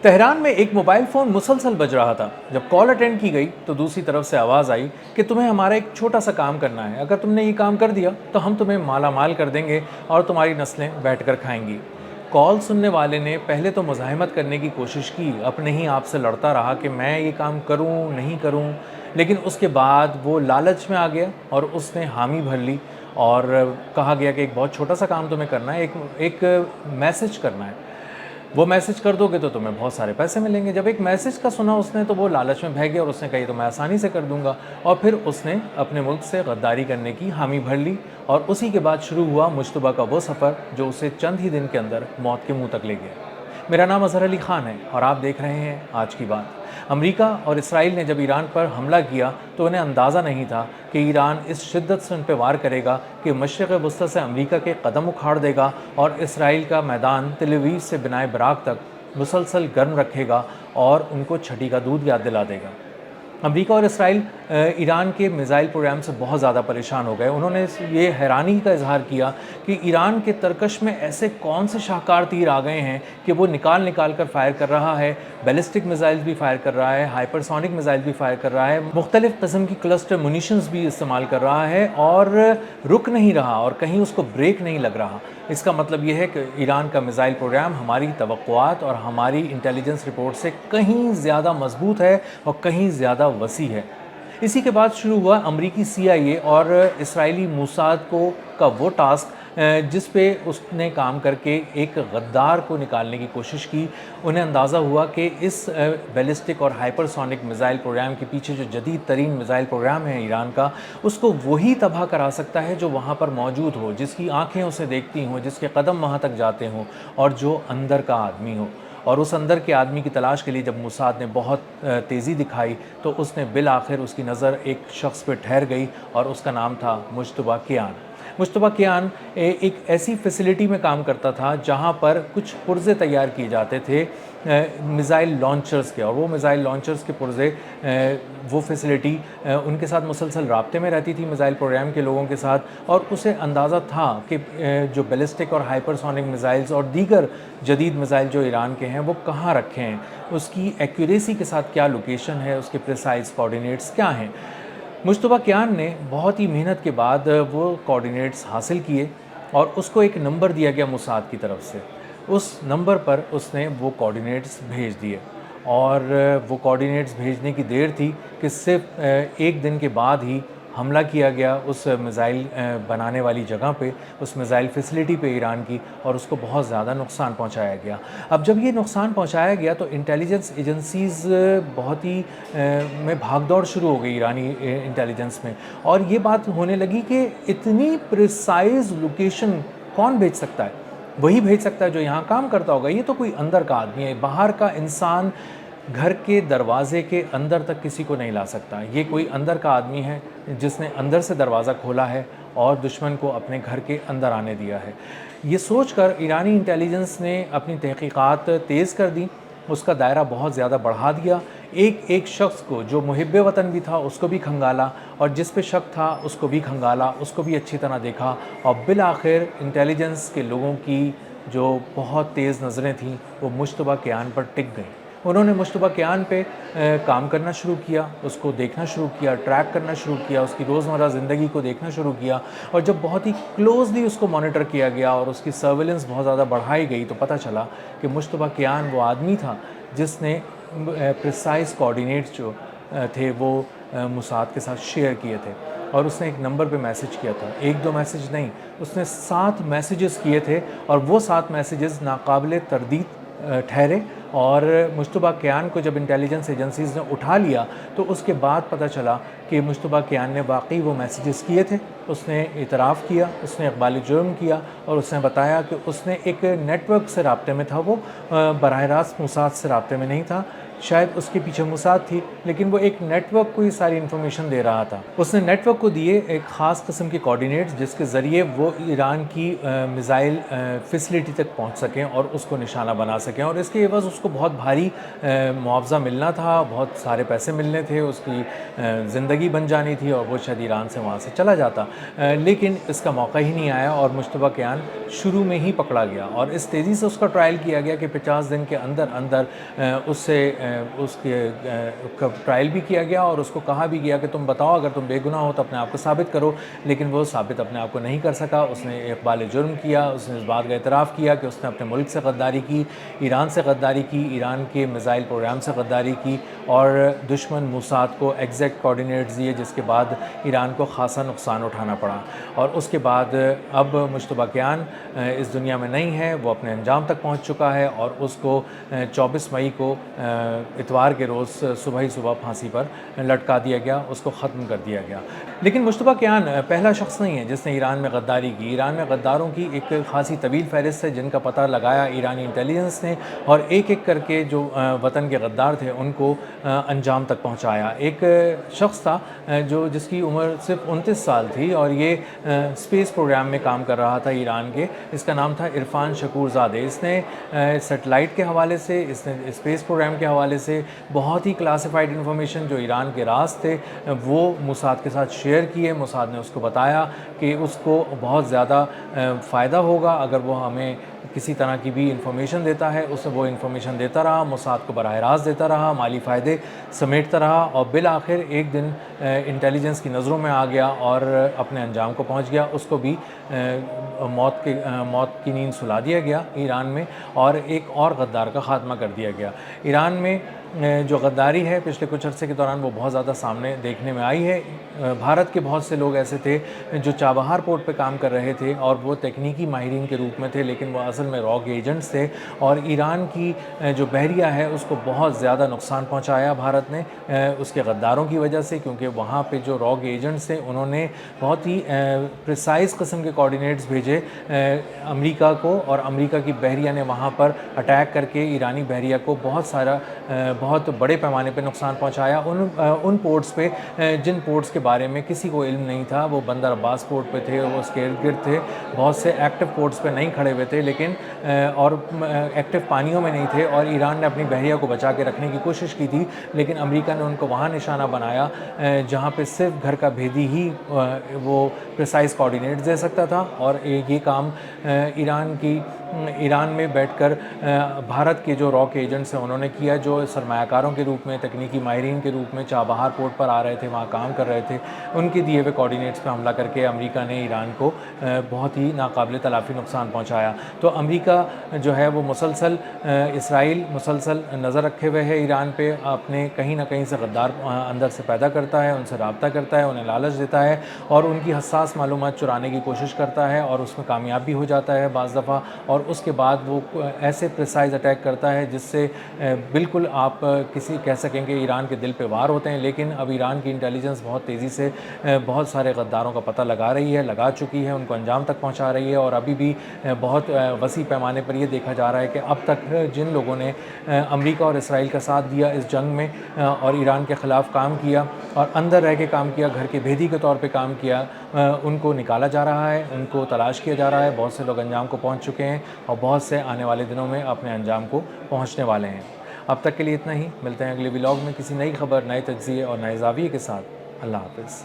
Tehran میں ایک mobile phone مسلسل بج رہا تھا۔ جب کال اٹینڈ کی گئی تو دوسری طرف سے آواز آئی کہ تمہیں ہمارا ایک چھوٹا سا کام کرنا ہے، اگر تم نے یہ کام کر دیا تو ہم تمہیں مالا مال کر دیں گے اور تمہاری نسلیں بیٹھ کر کھائیں گی۔ کال سننے والے نے پہلے تو مزاحمت کرنے کی کوشش کی، اپنے ہی آپ سے لڑتا رہا کہ میں یہ کام کروں نہیں کروں، لیکن اس کے بعد وہ لالچ میں آ گیا اور اس نے حامی بھر لی اور کہا گیا کہ ایک بہت چھوٹا سا کام تمہیں کرنا ہے، ایک میسج کرنا ہے، وہ میسج کر دو گے تو تمہیں بہت سارے پیسے ملیں گے۔ جب ایک میسج کا سنا اس نے تو وہ لالچ میں بہہ گیا اور اس نے کہی تو میں آسانی سے کر دوں گا، اور پھر اس نے اپنے ملک سے غداری کرنے کی حامی بھر لی، اور اسی کے بعد شروع ہوا مجتبیٰ کا وہ سفر جو اسے چند ہی دن کے اندر موت کے منہ تک لے گیا۔ میرا نام اظہر علی خان ہے اور آپ دیکھ رہے ہیں آج کی بات۔ امریکہ اور اسرائیل نے جب ایران پر حملہ کیا تو انہیں اندازہ نہیں تھا کہ ایران اس شدت سے ان پہ وار کرے گا کہ مشرق وسطی سے امریکہ کے قدم اکھاڑ دے گا اور اسرائیل کا میدان تل اویو سے بنائے براق تک مسلسل گرم رکھے گا اور ان کو چھٹی کا دودھ یاد دلا دے گا۔ امریکہ اور اسرائیل ایران کے میزائل پروگرام سے بہت زیادہ پریشان ہو گئے۔ انہوں نے یہ حیرانی کا اظہار کیا کہ ایران کے ترکش میں ایسے کون سے شاہکار تیر آ گئے ہیں کہ وہ نکال کر فائر کر رہا ہے، بیلسٹک میزائل بھی فائر کر رہا ہے، ہائپرسونک میزائل بھی فائر کر رہا ہے، مختلف قسم کی کلسٹر منیشنز بھی استعمال کر رہا ہے اور رک نہیں رہا اور کہیں اس کو بریک نہیں لگ رہا۔ اس کا مطلب یہ ہے کہ ایران کا میزائل پروگرام ہماری توقعات اور ہماری انٹیلیجنس رپورٹ سے کہیں زیادہ مضبوط ہے اور کہیں زیادہ وسیع ہے۔ اسی کے بعد شروع ہوا امریکی CIA اور اسرائیلی موساد کا وہ ٹاسک جس پہ اس نے کام کر کے ایک غدار کو نکالنے کی کوشش کی۔ انہیں اندازہ ہوا کہ اس بیلسٹک اور ہائپرسونک میزائل پروگرام کے پیچھے جو جدید ترین میزائل پروگرام ہے ایران کا، اس کو وہی تباہ کرا سکتا ہے جو وہاں پر موجود ہو، جس کی آنکھیں اسے دیکھتی ہوں، جس کے قدم وہاں تک جاتے ہوں اور جو اندر کا آدمی ہو۔ اور اس اندر کے آدمی کی تلاش کے لیے جب موساد نے بہت تیزی دکھائی تو اس نے بالآخر اس کی نظر ایک شخص پہ ٹھہر گئی اور اس کا نام تھا مجتبیٰ کیان۔ مجتبیٰ کیان ایک ایسی فیسلٹی میں کام کرتا تھا جہاں پر کچھ پرزے تیار کیے جاتے تھے میزائل لانچرز کے، اور وہ میزائل لانچرز کے پرزے، وہ فیسلٹی ان کے ساتھ مسلسل رابطے میں رہتی تھی میزائل پروگرام کے لوگوں کے ساتھ، اور اسے اندازہ تھا کہ جو بیلسٹک اور ہائپرسونک میزائلز اور دیگر جدید میزائل جو ایران کے ہیں وہ کہاں رکھے ہیں، اس کی ایکوریسی کے ساتھ کیا لوکیشن ہے، اس کے پریسائز کوآرڈینیٹس کیا ہیں۔ مجتبیٰ کیان نے بہت ہی محنت کے بعد وہ کوآرڈینیٹس حاصل کیے اور اس کو ایک نمبر دیا گیا موساد کی طرف سے۔ اس نمبر پر اس نے وہ کوآرڈینیٹس بھیج دیے، اور وہ کوآرڈینیٹس بھیجنے کی دیر تھی کہ صرف ایک دن کے بعد ہی حملہ کیا گیا اس میزائل بنانے والی جگہ پہ، اس میزائل فیسلٹی پہ ایران کی، اور اس کو بہت زیادہ نقصان پہنچایا گیا۔ اب جب یہ نقصان پہنچایا گیا تو انٹیلیجنس ایجنسیز بہت ہی میں بھاگ دوڑ شروع ہو گئی ایرانی انٹیلیجنس میں، اور یہ بات ہونے لگی کہ اتنی پریسائز لوکیشن کون بھیج سکتا ہے؟ وہی بھیج سکتا ہے جو یہاں کام کرتا ہوگا، یہ تو کوئی اندر کا آدمی ہے، باہر کا انسان گھر کے دروازے کے اندر تک کسی کو نہیں لا سکتا، یہ کوئی اندر کا آدمی ہے جس نے اندر سے دروازہ کھولا ہے اور دشمن کو اپنے گھر کے اندر آنے دیا ہے۔ یہ سوچ کر ایرانی انٹیلیجنس نے اپنی تحقیقات تیز کر دی، اس کا دائرہ بہت زیادہ بڑھا دیا، ایک شخص کو جو محب وطن بھی تھا اس کو بھی کھنگالا، اور جس پہ شک تھا اس کو بھی کھنگالا، اس کو بھی اچھی طرح دیکھا، اور بالآخر انٹیلیجنس کے لوگوں کی جو بہت تیز نظریں تھیں وہ مجتبیٰ کیان پر ٹک گئیں۔ انہوں نے مجتبیٰ کیان پہ کام کرنا شروع کیا، اس کو دیکھنا شروع کیا، ٹریک کرنا شروع کیا، اس کی روزمرہ زندگی کو دیکھنا شروع کیا، اور جب بہت ہی کلوزلی اس کو مانیٹر کیا گیا اور اس کی سرویلنس بہت زیادہ بڑھائی گئی تو پتہ چلا کہ مجتبیٰ کیان وہ آدمی تھا جس نے پریسائز کوآرڈینیٹس جو تھے وہ موساد کے ساتھ شیئر کیے تھے، اور اس نے ایک نمبر پہ میسج کیا تھا، ایک دو میسج نہیں، اس نے 7 میسیجز کیے تھے، اور وہ 7 میسیجز ناقابل تردید ٹھہرے، اور مجتبیٰ کیان کو جب انٹیلیجنس ایجنسیز نے اٹھا لیا تو اس کے بعد پتہ چلا کہ مجتبیٰ کیان نے واقعی وہ میسیجز کیے تھے۔ اس نے اعتراف کیا، اس نے اقبال جرم کیا، اور اس نے بتایا کہ اس نے ایک نیٹ ورک سے رابطے میں تھا، وہ براہ راست موساد سے رابطے میں نہیں تھا، شاید اس کے پیچھے موساد تھی، لیکن وہ ایک نیٹ ورک کو یہ ساری انفارمیشن دے رہا تھا۔ اس نے نیٹ ورک کو دیے ایک خاص قسم کے کوآرڈینیٹس جس کے ذریعے وہ ایران کی میزائل فیسلٹی تک پہنچ سکیں اور اس کو نشانہ بنا سکیں، اور اس کے عوض اس کو بہت بھاری معاوضہ ملنا تھا، بہت سارے پیسے ملنے تھے، اس کی زندگی بن جانی تھی اور وہ شاید ایران سے وہاں سے چلا جاتا، لیکن اس کا موقع ہی نہیں آیا اور مشتبہ کیان شروع میں ہی پکڑا گیا اور اس تیزی سے اس کا ٹرائل کیا گیا کہ 50 دن کے اندر اندر اس کے ٹرائل بھی کیا گیا اور اس کو کہا بھی گیا کہ تم بتاؤ اگر تم بے گناہ ہو تو اپنے آپ کو ثابت کرو، لیکن وہ ثابت اپنے آپ کو نہیں کر سکا۔ اس نے اقبال جرم کیا، اس نے اس بات کا اعتراف کیا کہ اس نے اپنے ملک سے غداری کی، ایران سے غداری کی، ایران کے میزائل پروگرام سے غداری کی اور دشمن موساد کو ایگزیکٹ کوآرڈینیٹس دیے، جس کے بعد ایران کو خاصا نقصان اٹھانا پڑا۔ اور اس کے بعد اب مشتبہ کیان اس دنیا میں نہیں ہے، وہ اپنے انجام تک پہنچ چکا ہے اور اس کو 24 مئی کو اتوار کے روز صبح ہی صبح پھانسی پر لٹکا دیا گیا، اس کو ختم کر دیا گیا۔ لیکن مشتبہ کیان پہلا شخص نہیں ہے جس نے ایران میں غداری کی۔ ایران میں غداروں کی ایک خاصی طویل فہرست ہے جن کا پتہ لگایا ایرانی انٹیلیجنس نے اور ایک ایک کر کے جو وطن کے غدار تھے ان کو انجام تک پہنچایا۔ ایک شخص تھا جس کی عمر صرف 29 سال تھی اور یہ اسپیس پروگرام میں کام کر رہا تھا ایران کے، اس کا نام تھا عرفان شکور زادے۔ اس نے سیٹلائٹ کے حوالے سے، اس نے اسپیس پروگرام کے حوالے سے بہت ہی کلاسیفائڈ انفارمیشن جو ایران کے راز تھے وہ موساد کے ساتھ شیئر کیے۔ موساد نے اس کو بتایا کہ اس کو بہت زیادہ فائدہ ہوگا اگر وہ ہمیں کسی طرح کی بھی انفارمیشن دیتا ہے، اسے وہ انفارمیشن دیتا رہا، موساد کو براہ راست دیتا رہا، مالی فائدے سمیٹتا رہا اور بالآخر ایک دن انٹیلیجنس کی نظروں میں آ گیا اور اپنے انجام کو پہنچ گیا۔ اس کو بھی موت کی نیند سلا دیا گیا ایران میں اور ایک اور غدار کا خاتمہ کر دیا گیا۔ ایران میں جو غداری ہے پچھلے کچھ عرصے کے دوران وہ بہت زیادہ سامنے دیکھنے میں آئی ہے۔ بھارت کے بہت سے لوگ ایسے تھے جو چابہار پورٹ پہ کام کر رہے تھے اور وہ تکنیکی ماہرین کے روپ میں تھے، لیکن وہ اصل میں راگ ایجنٹس تھے اور ایران کی جو بحریہ ہے اس کو بہت زیادہ نقصان پہنچایا بھارت نے اس کے غداروں کی وجہ سے، کیونکہ وہاں پہ جو راگ ایجنٹس تھے انہوں نے بہت ہی پریسائز قسم کے کوآرڈینیٹس بھیجے امریکہ کو اور امریکہ کی بحریہ نے وہاں پر اٹیک کر کے ایرانی بحریہ کو بہت بڑے پیمانے پہ نقصان پہنچایا۔ ان پورٹس پہ جن پورٹس کے بارے میں کسی کو علم نہیں تھا، وہ بندر عباس پورٹ پہ تھے، وہ اس کے ارد گرد تھے، بہت سے ایکٹیو پورٹس پہ نہیں کھڑے ہوئے تھے لیکن اور ایکٹیو پانیوں میں نہیں تھے اور ایران نے اپنی بحریہ کو بچا کے رکھنے کی کوشش کی تھی، لیکن امریکہ نے ان کو وہاں نشانہ بنایا جہاں پہ صرف گھر کا بھیدی ہی وہ پریسائز کوآرڈینیٹس دے سکتا تھا اور یہ کام ایران میں بیٹھ کر بھارت کے جو راک ایجنٹس ہیں انہوں نے کیا، جو سرمایہ کاروں کے روپ میں، تکنیکی ماہرین کے روپ میں چابہار پورٹ پر آ رہے تھے، وہاں کام کر رہے تھے، ان کے دیے ہوئے کوآرڈینیٹس پہ حملہ کر کے امریکہ نے ایران کو بہت ہی ناقابل تلافی نقصان پہنچایا۔ تو امریکہ جو ہے وہ اسرائیل مسلسل نظر رکھے ہوئے ہے ایران پہ، اپنے کہیں نہ کہیں سے غدار اندر سے پیدا کرتا ہے، ان سے رابطہ کرتا ہے، انہیں لالچ دیتا ہے اور ان کی حساس معلومات چرانے کی کوشش کرتا ہے اور اس میں کامیاب بھی ہو جاتا ہے بعض دفعہ، اور اس کے بعد وہ ایسے پریسائز اٹیک کرتا ہے جس سے بالکل آپ کہہ سکیں کہ ایران کے دل پہ وار ہوتے ہیں۔ لیکن اب ایران کی انٹیلیجنس بہت تیزی سے بہت سارے غداروں کا پتہ لگا چکی ہے، ان کو انجام تک پہنچا رہی ہے اور ابھی بھی بہت وسیع پیمانے پر یہ دیکھا جا رہا ہے کہ اب تک جن لوگوں نے امریکہ اور اسرائیل کا ساتھ دیا اس جنگ میں اور ایران کے خلاف کام کیا اور اندر رہ کے کام کیا، گھر کے بھیدی کے طور پہ کام کیا، ان کو نکالا جا رہا ہے، ان کو تلاش کیا جا رہا ہے۔ بہت سے لوگ انجام کو پہنچ چکے ہیں اور بہت سے آنے والے دنوں میں اپنے انجام کو پہنچنے والے ہیں۔ اب تک کے لیے اتنا ہی، ملتے ہیں اگلے ولاگ میں کسی نئی خبر، نئے تجزیے اور نئے زاویے کے ساتھ۔ اللہ حافظ۔